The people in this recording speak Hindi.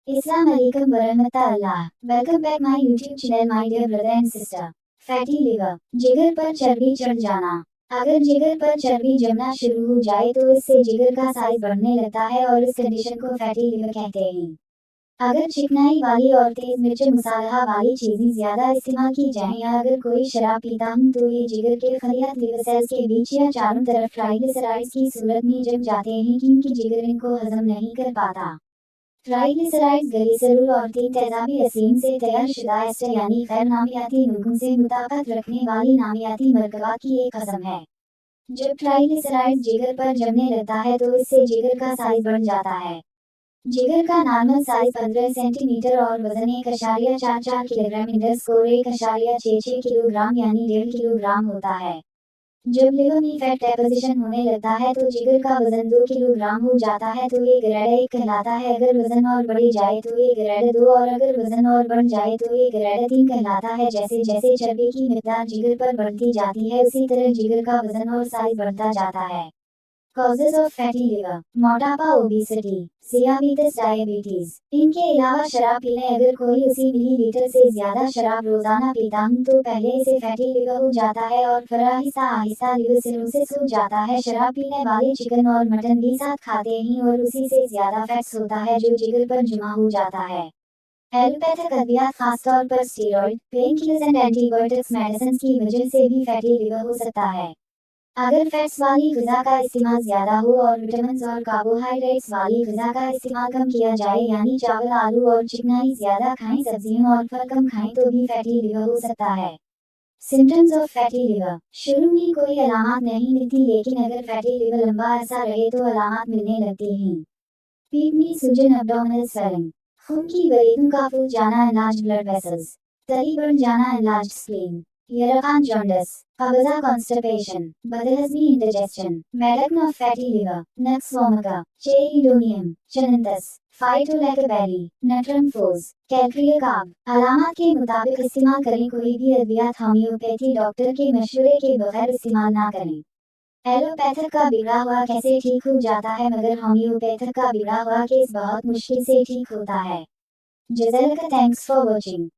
Assalamu alaikum warahmatullah. Welcome back my YouTube channel my dear brother and sister. Fatty liver, जिगर पर चर्बी चढ़ जाना। अगर जिगर पर चर्बी जमना शुरू हो जाए तो इससे जिगर का साइज बढ़ने लगता है और इस कंडीशन को फैटी लिवर कहते हैं। अगर चिकनाई वाली और तेज मिर्च मसाला वाली चीजें ज्यादा इस्तेमाल की जाएं या अगर कोई शराब पीता हूं तो ये जिगर के खलियात लिवर सेल्स के बीच या चारों तरफ ट्राइग्लिसराइड्स की सूरत में जम जाते हैं क्योंकि जिगर इनको हजम नहीं कर पाता। ट्राइग्लिसराइड्स ग्लिसरॉल और तीन तेजाबी रसीन से तैयार शुदा एस्टर यानी गैर नामियाती मुल्कों से मुताबिकत रखने वाली नामियाती मरकबात की एक कसम है। जब ट्राइग्लिसराइड्स जिगर पर जमने लगता है तो इससे जिगर का साइज बढ़ जाता है। जिगर का नॉर्मल साइज 15 सेंटीमीटर और वजन 1.44 किलोग्राम इंडरस्कोर 1.66 किलोग्राम यानी 1.5 किलोग्राम होता है। जब लिवर में फैट डेपोजिशन होने लगता है तो जिगर का वजन 2 किलोग्राम हो जाता है तो ये ग्रेड 1 कहलाता है। अगर वजन और बढ़ जाए तो ये ग्रेड 2 और अगर वजन और बढ़ जाए तो ये ग्रेड 3 कहलाता है। जैसे जैसे चर्बी की मिकदार जिगर पर बढ़ती जाती है उसी तरह जिगर का वजन और साइज बढ़ता जाता है। कॉजेज ऑफ फैटी लिवर, मोटापा, ओबेसिटी, सियाबीतस, डायबिटीज। इनके अलावा शराब पीने अगर कोई उसी मिलीलीटर से ज्यादा शराब रोजाना पीता हूं तो पहले इसे फैटी लिवर हो जाता है और फिर आहिस्ता आहिस्ता लिवर सिरोसिस हो जाता है। शराब पीने वाले चिकन और मटन भी साथ खाते हैं और उसी से ज्यादा फैट्स होता है जो जिगर पर जमा हो जाता है। एलोपैथिक अद्वियात खासतौर पर steroid, pain killers and antibiotics medicine की वजह से भी फैटी लिवर हो सकता है। अगर फैट्स वाली ग़िज़ा का इस्तेमाल ज़्यादा हो और विटामिन्स और कार्बोहाइड्रेट्स वाली ग़िज़ा का इस्तेमाल कम किया जाए यानी चावल, आलू और चिकनाई ज़्यादा खाएं, सब्जियां और फल कम खाएं तो भी फैटी लिवर हो सकता है। सिम्टम्स ऑफ फैटी लिवर, शुरू में कोई अलामत नहीं मिलती लेकिन अगर फैटी लिवर लंबा अरसा रहे तो अलामत मिलने लगती हैं। पीठ में सूजन, एब्डोमिनल स्वेलिंग, खून की वरीदों का फूल जाना, एनलार्ज्ड ब्लड वेसल्स, तली बढ़ जाना, एनलार्ज्ड स्प्लीन, यरकान, जॉन्डिस, कब्ज़ा, कॉन्स्टिपेशन, बदहज़मी, indigestion, medicine of fatty liver, nux vomica, chelidonium, chionanthus, phytolacca berry, natrum phos, calcarea carb. अलामत के मुताबिक इस्तेमाल करें। कोई भी अद्वियात होम्योपैथी डॉक्टर के मशवरे के बगैर इस्तेमाल ना करें। एलोपैथिक का बिगड़ा हुआ कैसे ठीक हो जाता है मगर होम्योपैथिक का बिगड़ा हुआ केस बहुत मुश्किल से ठीक होता है। जज़ाक थैंक्स फॉर वॉचिंग।